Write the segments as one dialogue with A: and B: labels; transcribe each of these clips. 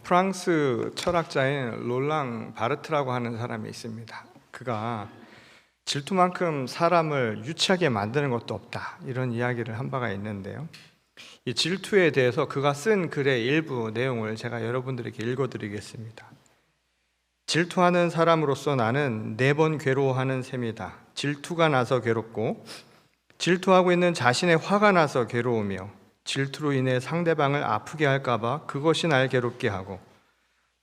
A: 프랑스 철학자인 롤랑 바르트라고 하는 사람이 있습니다. 그가 질투만큼 사람을 유치하게 만드는 것도 없다, 이런 이야기를 한 바가 있는데요. 이 질투에 대해서 그가 쓴 글의 일부 내용을 제가 여러분들에게 읽어드리겠습니다. 질투하는 사람으로서 나는 4번 괴로워하는 셈이다. 질투가 나서 괴롭고, 질투하고 있는 자신의 화가 나서 괴로우며, 질투로 인해 상대방을 아프게 할까봐 그것이 날 괴롭게 하고,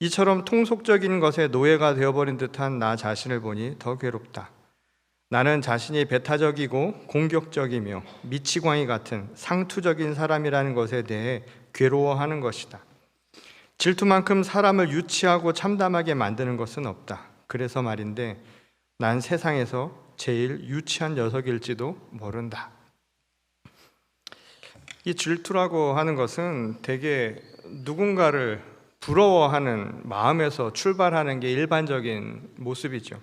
A: 이처럼 통속적인 것에 노예가 되어버린 듯한 나 자신을 보니 더 괴롭다. 나는 자신이 배타적이고 공격적이며 미치광이 같은 상투적인 사람이라는 것에 대해 괴로워하는 것이다. 질투만큼 사람을 유치하고 참담하게 만드는 것은 없다. 그래서 말인데 난 세상에서 제일 유치한 녀석일지도 모른다. 이 질투라고 하는 것은 대개 누군가를 부러워하는 마음에서 출발하는 게 일반적인 모습이죠.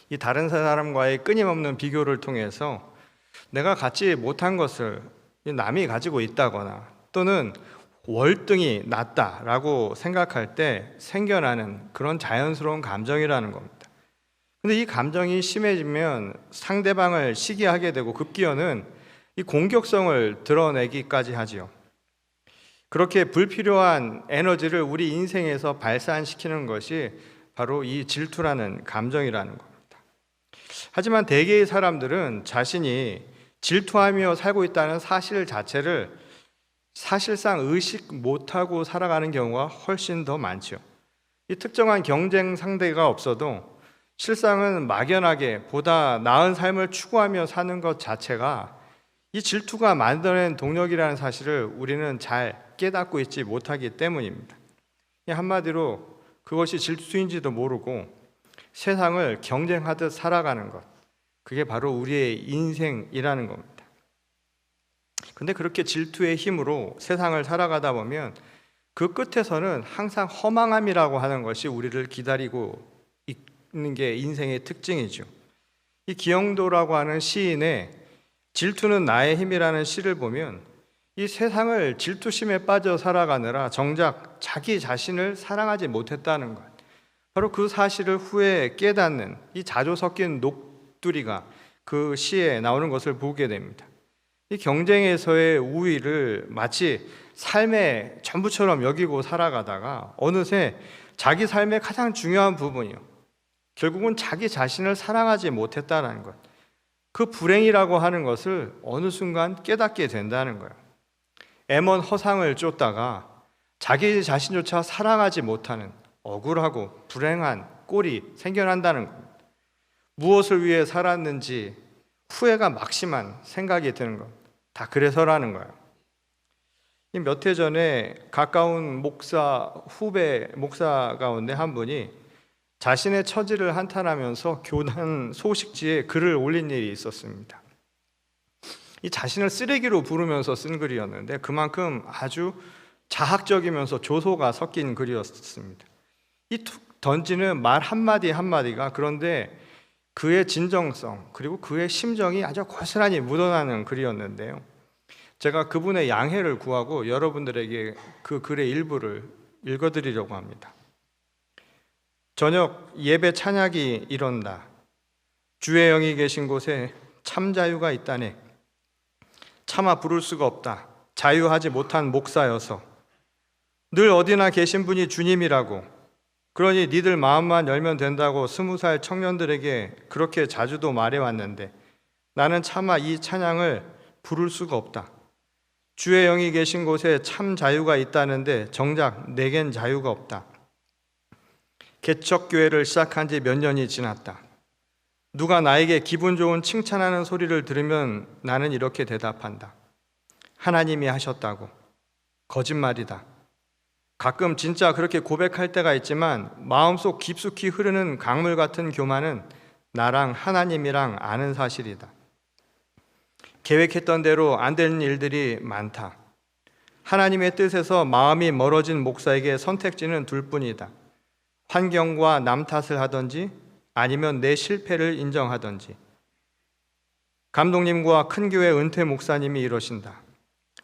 A: 이 다른 사람과의 끊임없는 비교를 통해서 내가 갖지 못한 것을 남이 가지고 있다거나 또는 월등히 낫다라고 생각할 때 생겨나는 그런 자연스러운 감정이라는 겁니다. 근데 이 감정이 심해지면 상대방을 시기하게 되고 급기어는 이 공격성을 드러내기까지 하지요. 그렇게 불필요한 에너지를 우리 인생에서 발산시키는 것이 바로 이 질투라는 감정이라는 겁니다. 하지만 대개의 사람들은 자신이 질투하며 살고 있다는 사실 자체를 사실상 의식 못하고 살아가는 경우가 훨씬 더 많죠. 이 특정한 경쟁 상대가 없어도 실상은 막연하게 보다 나은 삶을 추구하며 사는 것 자체가 이 질투가 만들어낸 동력이라는 사실을 우리는 잘 깨닫고 있지 못하기 때문입니다. 한마디로 그것이 질투인지도 모르고 세상을 경쟁하듯 살아가는 것, 그게 바로 우리의 인생이라는 겁니다. 근데 그렇게 질투의 힘으로 세상을 살아가다 보면 그 끝에서는 항상 허망함이라고 하는 것이 우리를 기다리고 있는 게 인생의 특징이죠. 이 기영도라고 하는 시인의 질투는 나의 힘이라는 시를 보면 이 세상을 질투심에 빠져 살아가느라 정작 자기 자신을 사랑하지 못했다는 것, 바로 그 사실을 후에 깨닫는 이 자조 섞인 녹두리가 그 시에 나오는 것을 보게 됩니다. 이 경쟁에서의 우위를 마치 삶의 전부처럼 여기고 살아가다가 어느새 자기 삶의 가장 중요한 부분이요, 결국은 자기 자신을 사랑하지 못했다는 것, 그 불행이라고 하는 것을 어느 순간 깨닫게 된다는 거예요. M1 허상을 쫓다가 자기 자신조차 사랑하지 못하는 억울하고 불행한 꼴이 생겨난다는 겁니다. 무엇을 위해 살았는지 후회가 막심한 생각이 드는 것, 다 그래서라는 거예요. 몇 해 전에 가까운 후배 목사 가운데 한 분이 자신의 처지를 한탄하면서 교단 소식지에 글을 올린 일이 있었습니다. 이 자신을 쓰레기로 부르면서 쓴 글이었는데 그만큼 아주 자학적이면서 조소가 섞인 글이었습니다. 이 툭 던지는 말 한마디 한마디가 그런데 그의 진정성 그리고 그의 심정이 아주 고스란히 묻어나는 글이었는데요. 제가 그분의 양해를 구하고 여러분들에게 그 글의 일부를 읽어드리려고 합니다. 저녁 예배 찬양이 이런다. 주의 영이 계신 곳에 참 자유가 있다네. 차마 부를 수가 없다. 자유하지 못한 목사여서. 늘 어디나 계신 분이 주님이라고. 그러니 니들 마음만 열면 된다고 20살 청년들에게 그렇게 자주도 말해왔는데 나는 차마 이 찬양을 부를 수가 없다. 주의 영이 계신 곳에 참 자유가 있다는데 정작 내겐 자유가 없다. 개척교회를 시작한 지 몇 년이 지났다. 누가 나에게 기분 좋은 칭찬하는 소리를 들으면 나는 이렇게 대답한다. 하나님이 하셨다고. 거짓말이다. 가끔 진짜 그렇게 고백할 때가 있지만 마음속 깊숙이 흐르는 강물 같은 교만은 나랑 하나님이랑 아는 사실이다. 계획했던 대로 안 되는 일들이 많다. 하나님의 뜻에서 마음이 멀어진 목사에게 선택지는 둘뿐이다. 환경과 남 탓을 하든지 아니면 내 실패를 인정하든지. 감독님과 큰 교회 은퇴 목사님이 이러신다.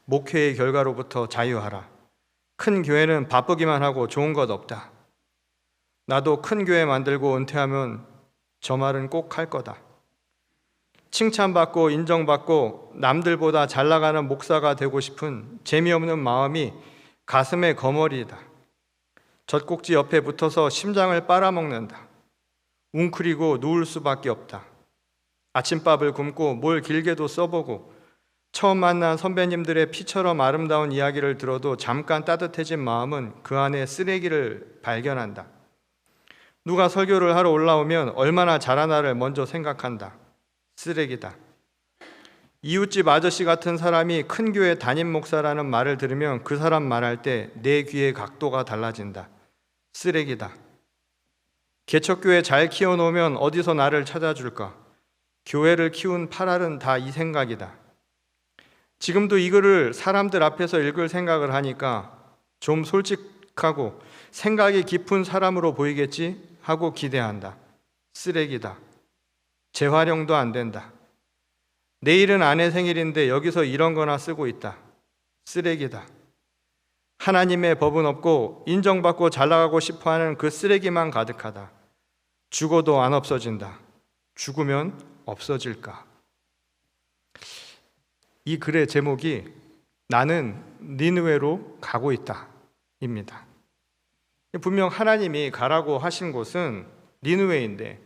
A: 목회의 결과로부터 자유하라. 큰 교회는 바쁘기만 하고 좋은 것 없다. 나도 큰 교회 만들고 은퇴하면 저 말은 꼭 할 거다. 칭찬받고 인정받고 남들보다 잘 나가는 목사가 되고 싶은 재미없는 마음이 가슴에 거머리이다. 젖꼭지 옆에 붙어서 심장을 빨아먹는다. 웅크리고 누울 수밖에 없다. 아침밥을 굶고 뭘 길게도 써보고 처음 만난 선배님들의 피처럼 아름다운 이야기를 들어도 잠깐 따뜻해진 마음은 그 안에 쓰레기를 발견한다. 누가 설교를 하러 올라오면 얼마나 잘하나를 먼저 생각한다. 쓰레기다. 이웃집 아저씨 같은 사람이 큰 교회 담임 목사라는 말을 들으면 그 사람 말할 때 내 귀의 각도가 달라진다. 쓰레기다. 개척교회 잘 키워놓으면 어디서 나를 찾아줄까? 교회를 키운 파랄은 다 이 생각이다. 지금도 이 글을 사람들 앞에서 읽을 생각을 하니까 좀 솔직하고 생각이 깊은 사람으로 보이겠지 하고 기대한다. 쓰레기다. 재활용도 안 된다. 내일은 아내 생일인데 여기서 이런 거나 쓰고 있다. 쓰레기다. 하나님의 법은 없고 인정받고 잘 나가고 싶어하는 그 쓰레기만 가득하다. 죽어도 안 없어진다. 죽으면 없어질까? 이 글의 제목이 나는 니느웨로 가고 있다 입니다. 분명 하나님이 가라고 하신 곳은 니느웨인데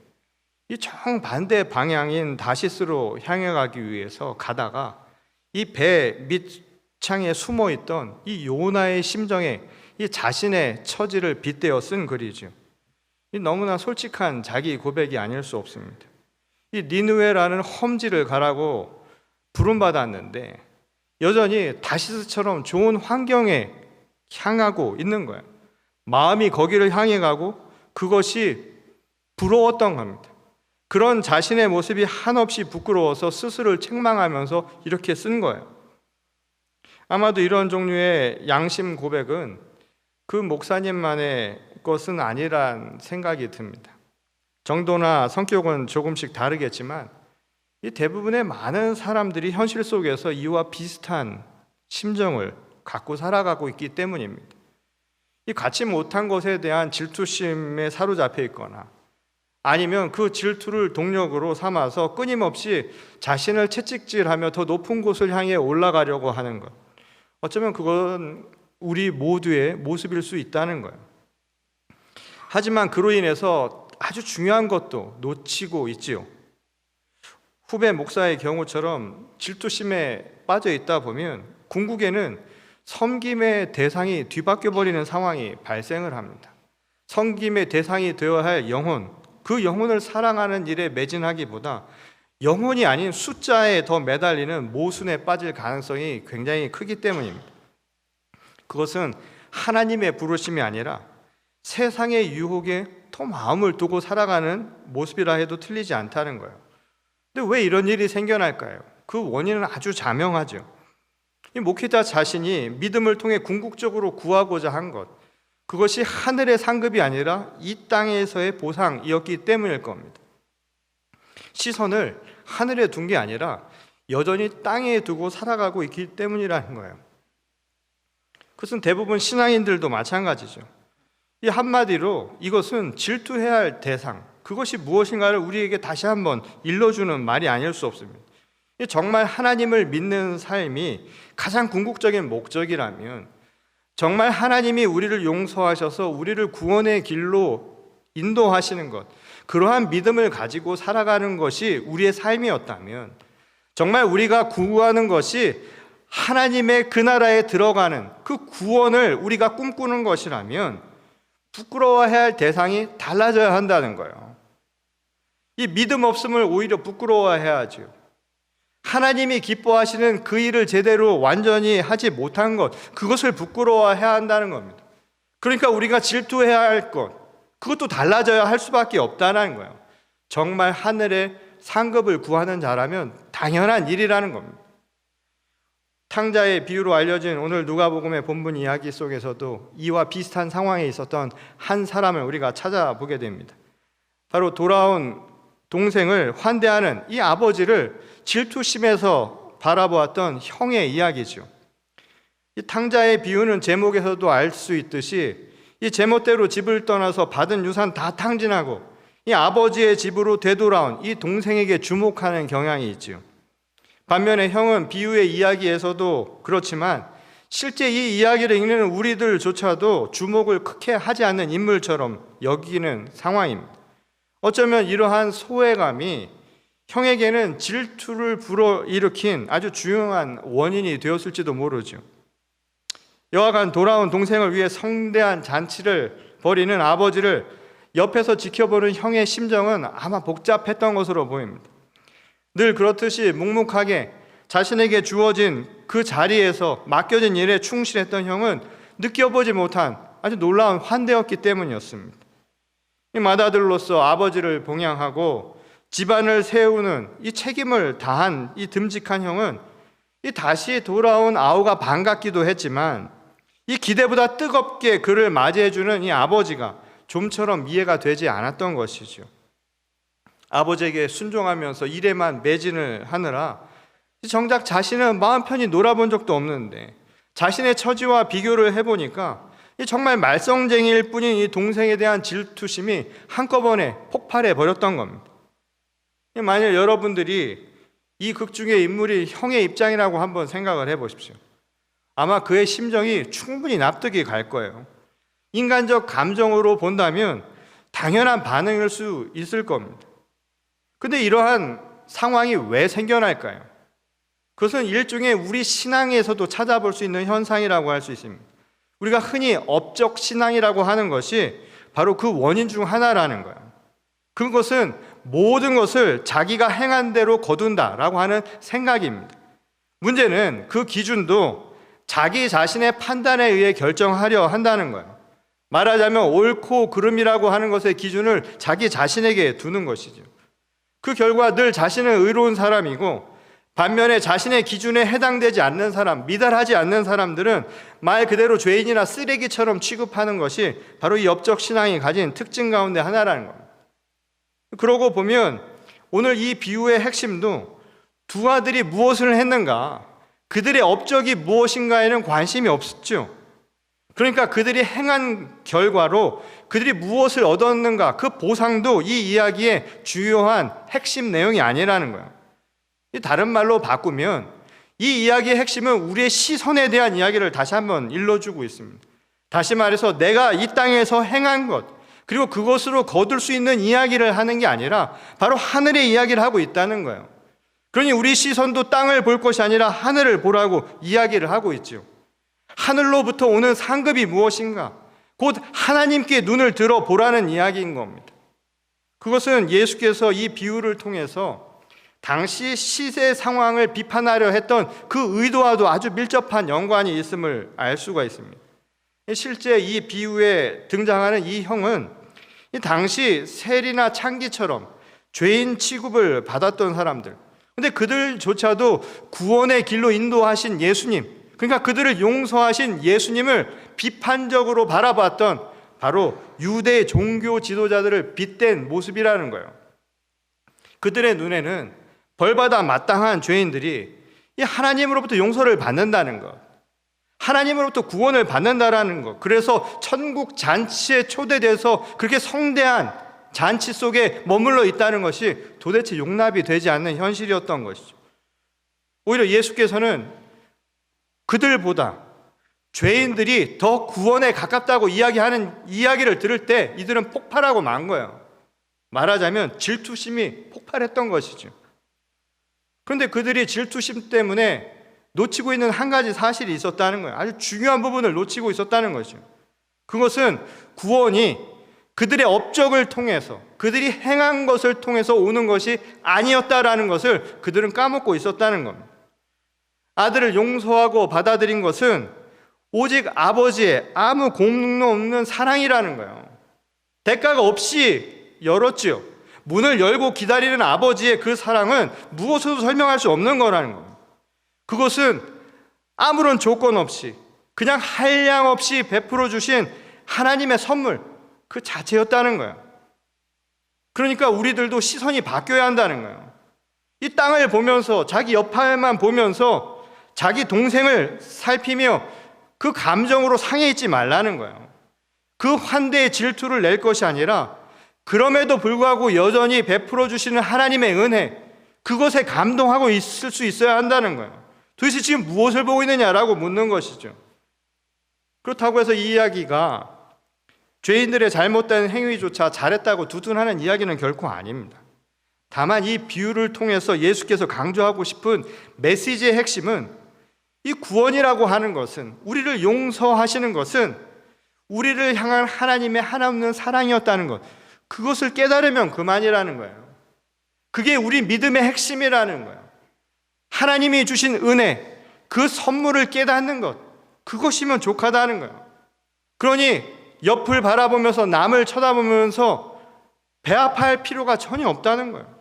A: 이 정반대 방향인 다시스로 향해 가기 위해서 가다가 이 배 밑창에 숨어 있던 이 요나의 심정에 이 자신의 처지를 빗대어 쓴 글이죠. 이 너무나 솔직한 자기 고백이 아닐 수 없습니다. 이 니느웨라는 험지를 가라고 부름받았는데 여전히 다시스처럼 좋은 환경에 향하고 있는 거예요. 마음이 거기를 향해 가고 그것이 부러웠던 겁니다. 그런 자신의 모습이 한없이 부끄러워서 스스로를 책망하면서 이렇게 쓴 거예요. 아마도 이런 종류의 양심 고백은 그 목사님만의 것은 아니란 생각이 듭니다. 정도나 성격은 조금씩 다르겠지만 이 대부분의 많은 사람들이 현실 속에서 이와 비슷한 심정을 갖고 살아가고 있기 때문입니다. 이 갖지 못한 것에 대한 질투심에 사로잡혀 있거나 아니면 그 질투를 동력으로 삼아서 끊임없이 자신을 채찍질하며 더 높은 곳을 향해 올라가려고 하는 것. 어쩌면 그건 우리 모두의 모습일 수 있다는 거예요. 하지만 그로 인해서 아주 중요한 것도 놓치고 있지요. 후배 목사의 경우처럼 질투심에 빠져 있다 보면 궁극에는 섬김의 대상이 뒤바뀌어 버리는 상황이 발생을 합니다. 섬김의 대상이 되어야 할 영혼, 그 영혼을 사랑하는 일에 매진하기보다 영혼이 아닌 숫자에 더 매달리는 모순에 빠질 가능성이 굉장히 크기 때문입니다. 그것은 하나님의 부르심이 아니라 세상의 유혹에 더 마음을 두고 살아가는 모습이라 해도 틀리지 않다는 거예요. 근데 왜 이런 일이 생겨날까요? 그 원인은 아주 자명하죠. 이 목회자 자신이 믿음을 통해 궁극적으로 구하고자 한 것, 그것이 하늘의 상급이 아니라 이 땅에서의 보상이었기 때문일 겁니다. 시선을 하늘에 둔 게 아니라 여전히 땅에 두고 살아가고 있기 때문이라는 거예요. 그것은 대부분 신앙인들도 마찬가지죠. 이 한마디로 이것은 질투해야 할 대상, 그것이 무엇인가를 우리에게 다시 한번 일러주는 말이 아닐 수 없습니다. 정말 하나님을 믿는 삶이 가장 궁극적인 목적이라면 정말 하나님이 우리를 용서하셔서 우리를 구원의 길로 인도하시는 것, 그러한 믿음을 가지고 살아가는 것이 우리의 삶이었다면 정말 우리가 구하는 것이 하나님의 그 나라에 들어가는 그 구원을 우리가 꿈꾸는 것이라면 부끄러워해야 할 대상이 달라져야 한다는 거예요. 이 믿음 없음을 오히려 부끄러워해야죠. 하나님이 기뻐하시는 그 일을 제대로 완전히 하지 못한 것, 그것을 부끄러워해야 한다는 겁니다. 그러니까 우리가 질투해야 할 것, 그것도 달라져야 할 수밖에 없다는 거예요. 정말 하늘의 상급을 구하는 자라면 당연한 일이라는 겁니다. 탕자의 비유로 알려진 오늘 누가복음의 본문 이야기 속에서도 이와 비슷한 상황에 있었던 한 사람을 우리가 찾아보게 됩니다. 바로 돌아온 동생을 환대하는 이 아버지를 질투심에서 바라보았던 형의 이야기죠. 이 탕자의 비유는 제목에서도 알 수 있듯이 이 제멋대로 집을 떠나서 받은 유산 다 탕진하고 이 아버지의 집으로 되돌아온 이 동생에게 주목하는 경향이 있지요. 반면에 형은 비유의 이야기에서도 그렇지만 실제 이 이야기를 읽는 우리들조차도 주목을 크게 하지 않는 인물처럼 여기는 상황입니다. 어쩌면 이러한 소외감이 형에게는 질투를 불어일으킨 아주 중요한 원인이 되었을지도 모르죠. 여하간 돌아온 동생을 위해 성대한 잔치를 벌이는 아버지를 옆에서 지켜보는 형의 심정은 아마 복잡했던 것으로 보입니다. 늘 그렇듯이 묵묵하게 자신에게 주어진 그 자리에서 맡겨진 일에 충실했던 형은 느껴보지 못한 아주 놀라운 환대였기 때문이었습니다. 이 맏아들로서 아버지를 봉양하고 집안을 세우는 이 책임을 다한 이 듬직한 형은 이 다시 돌아온 아우가 반갑기도 했지만 이 기대보다 뜨겁게 그를 맞이해주는 이 아버지가 좀처럼 이해가 되지 않았던 것이죠. 아버지에게 순종하면서 일에만 매진을 하느라 정작 자신은 마음 편히 놀아본 적도 없는데 자신의 처지와 비교를 해보니까 정말 말썽쟁이일 뿐인 이 동생에 대한 질투심이 한꺼번에 폭발해 버렸던 겁니다. 만일 여러분들이 이 극 중의 인물이 형의 입장이라고 한번 생각을 해보십시오. 아마 그의 심정이 충분히 납득이 갈 거예요. 인간적 감정으로 본다면 당연한 반응일 수 있을 겁니다. 근데 이러한 상황이 왜 생겨날까요? 그것은 일종의 우리 신앙에서도 찾아볼 수 있는 현상이라고 할 수 있습니다. 우리가 흔히 업적 신앙이라고 하는 것이 바로 그 원인 중 하나라는 거예요. 그것은 모든 것을 자기가 행한 대로 거둔다라고 하는 생각입니다. 문제는 그 기준도 자기 자신의 판단에 의해 결정하려 한다는 거예요. 말하자면 옳고 그름이라고 하는 것의 기준을 자기 자신에게 두는 것이죠. 그 결과 늘 자신은 의로운 사람이고 반면에 자신의 기준에 해당되지 않는 사람, 미달하지 않는 사람들은 말 그대로 죄인이나 쓰레기처럼 취급하는 것이 바로 이 업적 신앙이 가진 특징 가운데 하나라는 겁니다. 그러고 보면 오늘 이 비유의 핵심도 두 아들이 무엇을 했는가, 그들의 업적이 무엇인가에는 관심이 없었죠. 그러니까 그들이 행한 결과로 그들이 무엇을 얻었는가, 그 보상도 이 이야기의 주요한 핵심 내용이 아니라는 거예요. 다른 말로 바꾸면 이 이야기의 핵심은 우리의 시선에 대한 이야기를 다시 한번 일러주고 있습니다. 다시 말해서 내가 이 땅에서 행한 것, 그리고 그것으로 거둘 수 있는 이야기를 하는 게 아니라 바로 하늘의 이야기를 하고 있다는 거예요. 그러니 우리 시선도 땅을 볼 것이 아니라 하늘을 보라고 이야기를 하고 있죠. 하늘로부터 오는 상급이 무엇인가? 곧 하나님께 눈을 들어 보라는 이야기인 겁니다. 그것은 예수께서 이 비유를 통해서 당시 시세 상황을 비판하려 했던 그 의도와도 아주 밀접한 연관이 있음을 알 수가 있습니다. 실제 이 비유에 등장하는 이 형은 이 당시 세리나 창기처럼 죄인 취급을 받았던 사람들, 근데 그들조차도 구원의 길로 인도하신 예수님, 그러니까 그들을 용서하신 예수님을 비판적으로 바라봤던 바로 유대 종교 지도자들을 빗댄 모습이라는 거예요. 그들의 눈에는 벌받아 마땅한 죄인들이 이 하나님으로부터 용서를 받는다는 것, 하나님으로부터 구원을 받는다라는 것, 그래서 천국 잔치에 초대돼서 그렇게 성대한 잔치 속에 머물러 있다는 것이 도대체 용납이 되지 않는 현실이었던 것이죠. 오히려 예수께서는 그들보다 죄인들이 더 구원에 가깝다고 이야기하는 이야기를 들을 때 이들은 폭발하고 만 거예요. 말하자면 질투심이 폭발했던 것이죠. 그런데 그들이 질투심 때문에 놓치고 있는 한 가지 사실이 있었다는 거예요. 아주 중요한 부분을 놓치고 있었다는 거죠. 그것은 구원이 그들의 업적을 통해서, 그들이 행한 것을 통해서 오는 것이 아니었다라는 것을 그들은 까먹고 있었다는 겁니다. 아들을 용서하고 받아들인 것은 오직 아버지의 아무 공로 없는 사랑이라는 거예요. 대가가 없이 열었지요. 문을 열고 기다리는 아버지의 그 사랑은 무엇으로도 설명할 수 없는 거라는 거예요. 그것은 아무런 조건 없이 그냥 한량 없이 베풀어 주신 하나님의 선물 그 자체였다는 거예요. 그러니까 우리들도 시선이 바뀌어야 한다는 거예요. 이 땅을 보면서 자기 옆에만 보면서 자기 동생을 살피며 그 감정으로 상해 있지 말라는 거예요. 그 환대의 질투를 낼 것이 아니라 그럼에도 불구하고 여전히 베풀어 주시는 하나님의 은혜, 그것에 감동하고 있을 수 있어야 한다는 거예요. 도대체 지금 무엇을 보고 있느냐라고 묻는 것이죠. 그렇다고 해서 이 이야기가 죄인들의 잘못된 행위조차 잘했다고 두둔하는 이야기는 결코 아닙니다. 다만 이 비유를 통해서 예수께서 강조하고 싶은 메시지의 핵심은 이 구원이라고 하는 것은, 우리를 용서하시는 것은 우리를 향한 하나님의 한없는 사랑이었다는 것, 그것을 깨달으면 그만이라는 거예요. 그게 우리 믿음의 핵심이라는 거예요. 하나님이 주신 은혜, 그 선물을 깨닫는 것, 그것이면 족하다는 거예요. 그러니 옆을 바라보면서 남을 쳐다보면서 배아파할 필요가 전혀 없다는 거예요.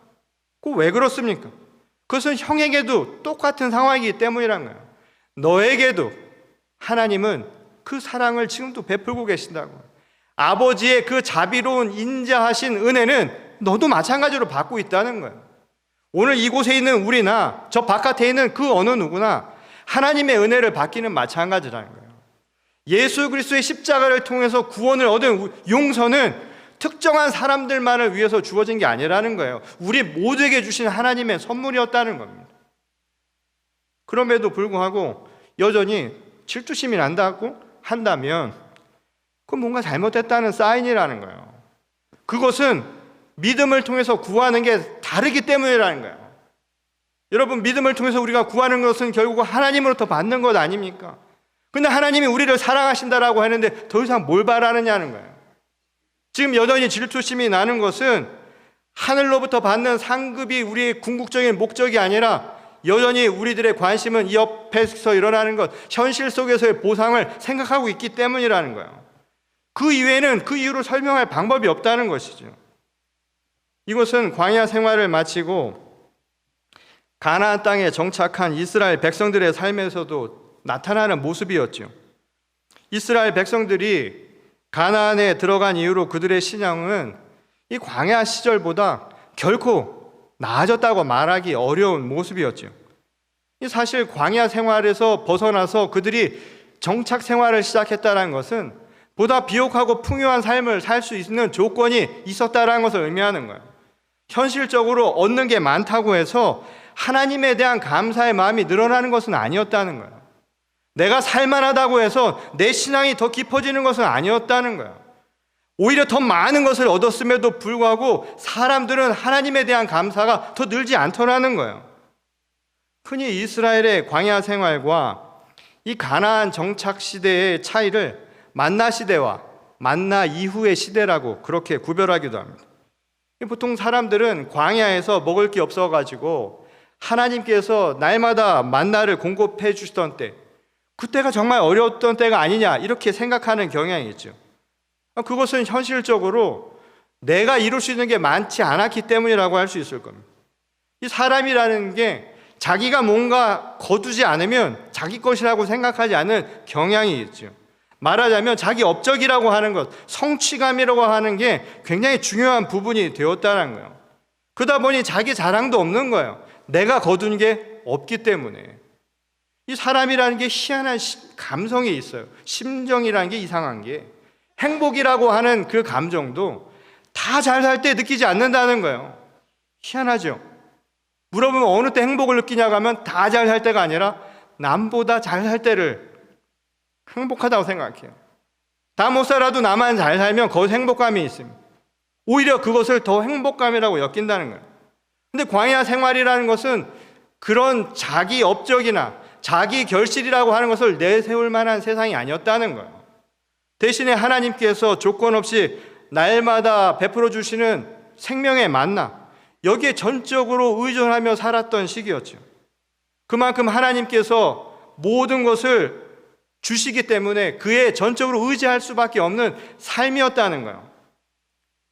A: 그 왜 그렇습니까? 그것은 형에게도 똑같은 상황이기 때문이라는 거예요. 너에게도 하나님은 그 사랑을 지금도 베풀고 계신다고. 아버지의 그 자비로운 인자하신 은혜는 너도 마찬가지로 받고 있다는 거예요. 오늘 이곳에 있는 우리나 저 바깥에 있는 그 어느 누구나 하나님의 은혜를 받기는 마찬가지라는 거예요. 예수 그리스도의 십자가를 통해서 구원을 얻은 용서는 특정한 사람들만을 위해서 주어진 게 아니라는 거예요. 우리 모두에게 주신 하나님의 선물이었다는 겁니다. 그럼에도 불구하고 여전히 질투심이 난다고 한다면 그건 뭔가 잘못됐다는 사인이라는 거예요. 그것은 믿음을 통해서 구하는 게 다르기 때문이라는 거예요. 여러분, 믿음을 통해서 우리가 구하는 것은 결국 하나님으로부터 받는 것 아닙니까? 근데 하나님이 우리를 사랑하신다라고 하는데 더 이상 뭘 바라느냐는 거예요. 지금 여전히 질투심이 나는 것은 하늘로부터 받는 상급이 우리의 궁극적인 목적이 아니라 여전히 우리들의 관심은 이 옆에서 일어나는 것, 현실 속에서의 보상을 생각하고 있기 때문이라는 거예요. 그 이외에는 그 이유를 설명할 방법이 없다는 것이죠. 이것은 광야 생활을 마치고 가나안 땅에 정착한 이스라엘 백성들의 삶에서도 나타나는 모습이었죠. 이스라엘 백성들이 가나안에 들어간 이후로 그들의 신앙은 이 광야 시절보다 결코 나아졌다고 말하기 어려운 모습이었죠. 사실 광야 생활에서 벗어나서 그들이 정착 생활을 시작했다는 것은 보다 비옥하고 풍요한 삶을 살 수 있는 조건이 있었다는 것을 의미하는 거예요. 현실적으로 얻는 게 많다고 해서 하나님에 대한 감사의 마음이 늘어나는 것은 아니었다는 거예요. 내가 살만하다고 해서 내 신앙이 더 깊어지는 것은 아니었다는 거예요. 오히려 더 많은 것을 얻었음에도 불구하고 사람들은 하나님에 대한 감사가 더 늘지 않더라는 거예요. 흔히 이스라엘의 광야 생활과 이 가나안 정착 시대의 차이를 만나 시대와 만나 이후의 시대라고 그렇게 구별하기도 합니다. 보통 사람들은 광야에서 먹을 게 없어가지고 하나님께서 날마다 만나를 공급해 주시던 때, 그때가 정말 어려웠던 때가 아니냐 이렇게 생각하는 경향이 있죠. 그것은 현실적으로 내가 이룰 수 있는 게 많지 않았기 때문이라고 할 수 있을 겁니다. 이 사람이라는 게 자기가 뭔가 거두지 않으면 자기 것이라고 생각하지 않는 경향이 있죠. 말하자면 자기 업적이라고 하는 것, 성취감이라고 하는 게 굉장히 중요한 부분이 되었다는 거예요. 그러다 보니 자기 자랑도 없는 거예요. 내가 거둔 게 없기 때문에. 이 사람이라는 게 희한한 감성이 있어요. 심정이라는 게 이상한 게, 행복이라고 하는 그 감정도 다 잘 살 때 느끼지 않는다는 거예요. 희한하죠. 물어보면 어느 때 행복을 느끼냐고 하면 다 잘 살 때가 아니라 남보다 잘 살 때를 행복하다고 생각해요. 다 못 살아도 나만 잘 살면 거기서 행복감이 있습니다. 오히려 그것을 더 행복감이라고 엮인다는 거예요. 근데 광야 생활이라는 것은 그런 자기 업적이나 자기 결실이라고 하는 것을 내세울 만한 세상이 아니었다는 거예요. 대신에 하나님께서 조건 없이 날마다 베풀어 주시는 생명의 만나, 여기에 전적으로 의존하며 살았던 시기였죠. 그만큼 하나님께서 모든 것을 주시기 때문에 그에 전적으로 의지할 수밖에 없는 삶이었다는 거예요.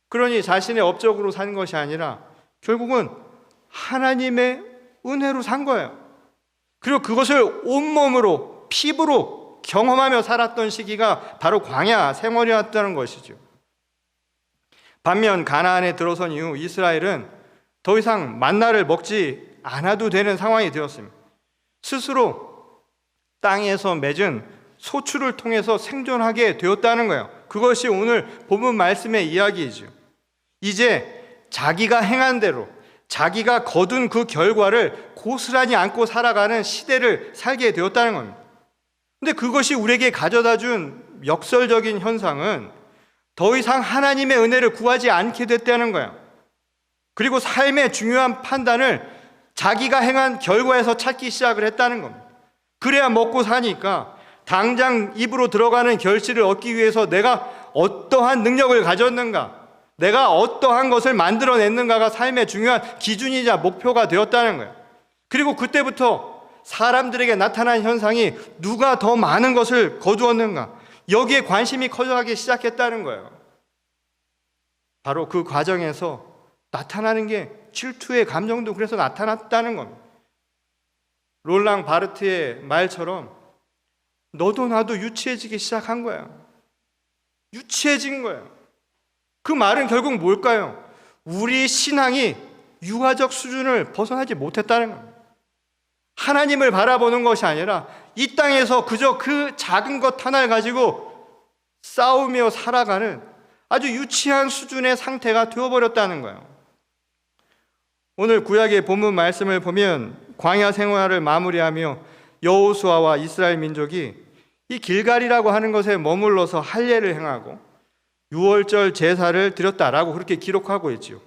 A: 그러니 자신의 업적으로 산 것이 아니라 결국은 하나님의 은혜로 산 거예요. 그리고 그것을 온몸으로, 피부로 경험하며 살았던 시기가 바로 광야 생활이었다는 것이죠. 반면 가나안에 들어선 이후 이스라엘은 더 이상 만나를 먹지 않아도 되는 상황이 되었습니다. 스스로 땅에서 맺은 소출을 통해서 생존하게 되었다는 거예요. 그것이 오늘 본문 말씀의 이야기이죠. 이제 자기가 행한 대로, 자기가 거둔 그 결과를 고스란히 안고 살아가는 시대를 살게 되었다는 겁니다. 근데 그것이 우리에게 가져다 준 역설적인 현상은 더 이상 하나님의 은혜를 구하지 않게 됐다는 거예요. 그리고 삶의 중요한 판단을 자기가 행한 결과에서 찾기 시작을 했다는 겁니다. 그래야 먹고 사니까 당장 입으로 들어가는 결실을 얻기 위해서 내가 어떠한 능력을 가졌는가, 내가 어떠한 것을 만들어냈는가가 삶의 중요한 기준이자 목표가 되었다는 거예요. 그리고 그때부터 사람들에게 나타난 현상이 누가 더 많은 것을 거두었는가, 여기에 관심이 커져가기 시작했다는 거예요. 바로 그 과정에서 나타나는 게 질투의 감정도 그래서 나타났다는 겁니다. 롤랑 바르트의 말처럼 너도 나도 유치해지기 시작한 거야. 유치해진 거예요. 그 말은 결국 뭘까요? 우리 신앙이 유아적 수준을 벗어나지 못했다는 겁니다. 하나님을 바라보는 것이 아니라 이 땅에서 그저 그 작은 것 하나를 가지고 싸우며 살아가는 아주 유치한 수준의 상태가 되어버렸다는 거예요. 오늘 구약의 본문 말씀을 보면 광야 생활을 마무리하며 여호수아와 이스라엘 민족이 이 길갈이라고 하는 것에 머물러서 할례를 행하고 유월절 제사를 드렸다라고 그렇게 기록하고 있죠.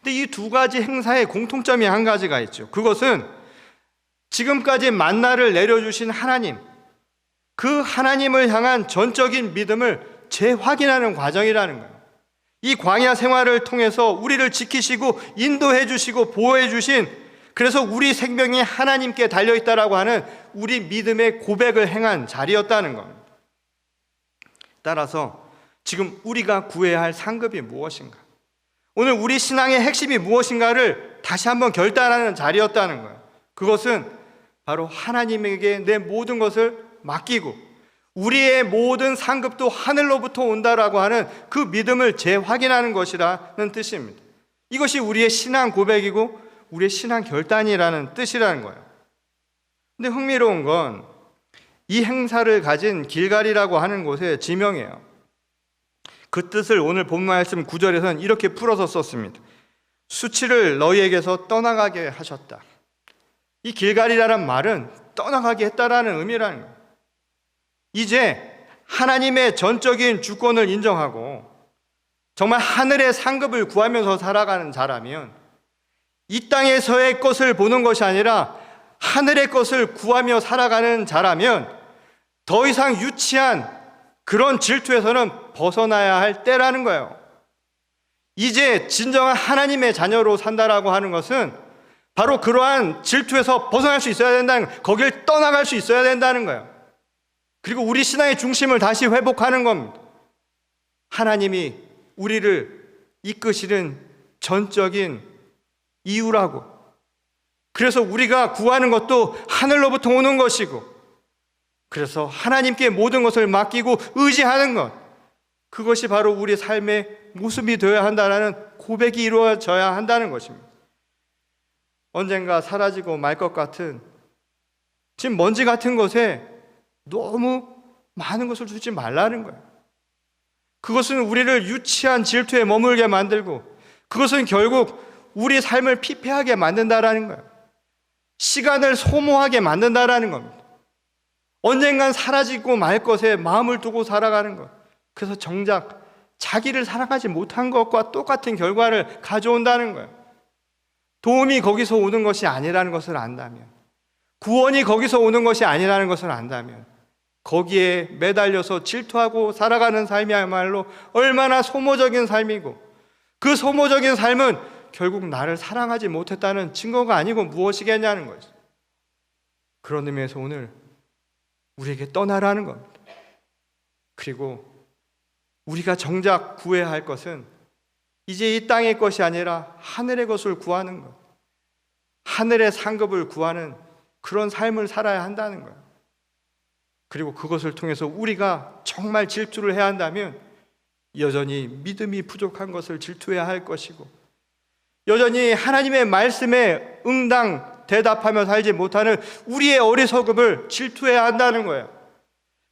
A: 근데 이 두 가지 행사의 공통점이 한 가지가 있죠. 그것은 지금까지 만나를 내려주신 하나님, 그 하나님을 향한 전적인 믿음을 재확인하는 과정이라는 거예요. 이 광야 생활을 통해서 우리를 지키시고 인도해 주시고 보호해 주신, 그래서 우리 생명이 하나님께 달려있다라고 하는 우리 믿음의 고백을 행한 자리였다는 겁니다. 따라서 지금 우리가 구해야 할 상급이 무엇인가, 오늘 우리 신앙의 핵심이 무엇인가를 다시 한번 결단하는 자리였다는 거예요. 그것은 바로 하나님에게 내 모든 것을 맡기고 우리의 모든 상급도 하늘로부터 온다라고 하는 그 믿음을 재확인하는 것이라는 뜻입니다. 이것이 우리의 신앙 고백이고 우리의 신앙 결단이라는 뜻이라는 거예요. 근데 흥미로운 건 이 행사를 가진 길갈이라고 하는 곳의 지명이에요. 그 뜻을 오늘 본문 말씀 9절에서는 이렇게 풀어서 썼습니다. 수치를 너희에게서 떠나가게 하셨다. 이 길갈이라는 말은 떠나가게 했다라는 의미라는 거예요. 이제 하나님의 전적인 주권을 인정하고 정말 하늘의 상급을 구하면서 살아가는 자라면 이 땅에서의 것을 보는 것이 아니라 하늘의 것을 구하며 살아가는 자라면 더 이상 유치한 그런 질투에서는 벗어나야 할 때라는 거예요. 이제 진정한 하나님의 자녀로 산다라고 하는 것은 바로 그러한 질투에서 벗어날 수 있어야 된다는 거예요. 거길 떠나갈 수 있어야 된다는 거예요. 그리고 우리 신앙의 중심을 다시 회복하는 겁니다. 하나님이 우리를 이끄시는 전적인 이유라고, 그래서 우리가 구하는 것도 하늘로부터 오는 것이고, 그래서 하나님께 모든 것을 맡기고 의지하는 것, 그것이 바로 우리 삶의 모습이 되어야 한다는 고백이 이루어져야 한다는 것입니다. 언젠가 사라지고 말 것 같은 지금 먼지 같은 것에 너무 많은 것을 두지 말라는 거예요. 그것은 우리를 유치한 질투에 머물게 만들고, 그것은 결국 우리 삶을 피폐하게 만든다라는 거예요. 시간을 소모하게 만든다라는 겁니다. 언젠간 사라지고 말 것에 마음을 두고 살아가는 것, 그래서 정작 자기를 사랑하지 못한 것과 똑같은 결과를 가져온다는 거예요. 도움이 거기서 오는 것이 아니라는 것을 안다면, 구원이 거기서 오는 것이 아니라는 것을 안다면, 거기에 매달려서 질투하고 살아가는 삶이야말로 얼마나 소모적인 삶이고, 그 소모적인 삶은 결국 나를 사랑하지 못했다는 증거가 아니고 무엇이겠냐는 거죠. 그런 의미에서 오늘 우리에게 떠나라는 겁니다. 그리고 우리가 정작 구해야 할 것은 이제 이 땅의 것이 아니라 하늘의 것을 구하는 것, 하늘의 상급을 구하는 그런 삶을 살아야 한다는 거예요. 그리고 그것을 통해서 우리가 정말 질투를 해야 한다면 여전히 믿음이 부족한 것을 질투해야 할 것이고, 여전히 하나님의 말씀에 응당 대답하며 살지 못하는 우리의 어리석음을 질투해야 한다는 거예요.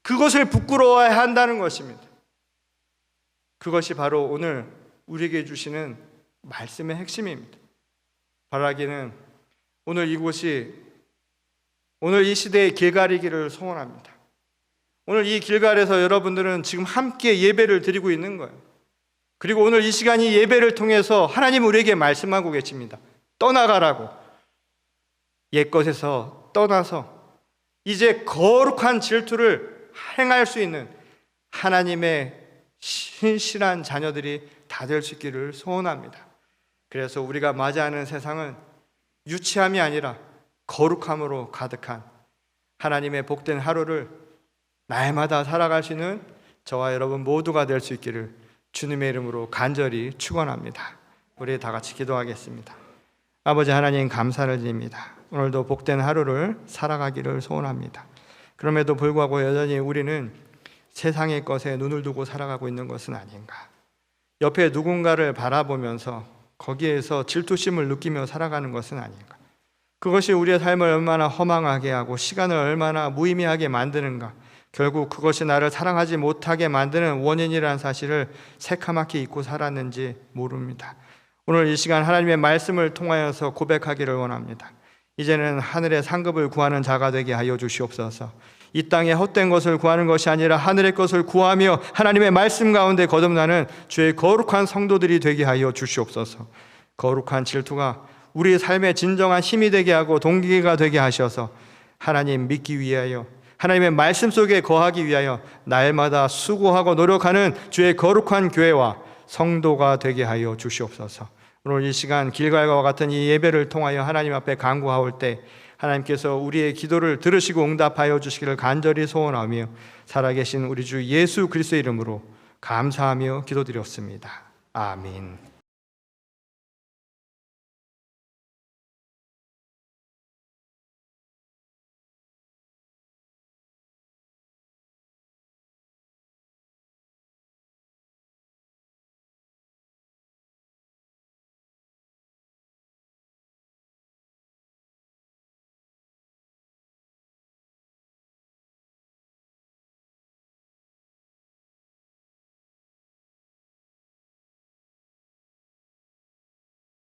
A: 그것을 부끄러워해야 한다는 것입니다. 그것이 바로 오늘 우리에게 주시는 말씀의 핵심입니다. 바라기는 오늘 이곳이 오늘 이 시대의 길갈이기를 소원합니다. 오늘 이 길갈에서 여러분들은 지금 함께 예배를 드리고 있는 거예요. 그리고 오늘 이 시간이 예배를 통해서 하나님 우리에게 말씀하고 계십니다. 떠나가라고. 옛것에서 떠나서 이제 거룩한 질투를 행할 수 있는 하나님의 신실한 자녀들이 다 될 수 있기를 소원합니다. 그래서 우리가 맞이하는 세상은 유치함이 아니라 거룩함으로 가득한 하나님의 복된 하루를 날마다 살아갈 수 있는 저와 여러분 모두가 될 수 있기를 주님의 이름으로 간절히 축원합니다. 우리 다 같이 기도하겠습니다. 아버지 하나님 감사를 드립니다. 오늘도 복된 하루를 살아가기를 소원합니다. 그럼에도 불구하고 여전히 우리는 세상의 것에 눈을 두고 살아가고 있는 것은 아닌가. 옆에 누군가를 바라보면서 거기에서 질투심을 느끼며 살아가는 것은 아닌가. 그것이 우리의 삶을 얼마나 허망하게 하고 시간을 얼마나 무의미하게 만드는가. 결국 그것이 나를 사랑하지 못하게 만드는 원인이라는 사실을 새카맣게 잊고 살았는지 모릅니다. 오늘 이 시간 하나님의 말씀을 통하여서 고백하기를 원합니다. 이제는 하늘의 상급을 구하는 자가 되게 하여 주시옵소서. 이 땅에 헛된 것을 구하는 것이 아니라 하늘의 것을 구하며 하나님의 말씀 가운데 거듭나는 주의 거룩한 성도들이 되게 하여 주시옵소서. 거룩한 질투가 우리 삶의 진정한 힘이 되게 하고 동기가 되게 하셔서 하나님 믿기 위하여 하나님의 말씀 속에 거하기 위하여 날마다 수고하고 노력하는 주의 거룩한 교회와 성도가 되게 하여 주시옵소서. 오늘 이 시간 길갈과 같은 이 예배를 통하여 하나님 앞에 간구하올 때 하나님께서 우리의 기도를 들으시고 응답하여 주시기를 간절히 소원하며 살아계신 우리 주 예수 그리스도의 이름으로 감사하며 기도드렸습니다. 아멘.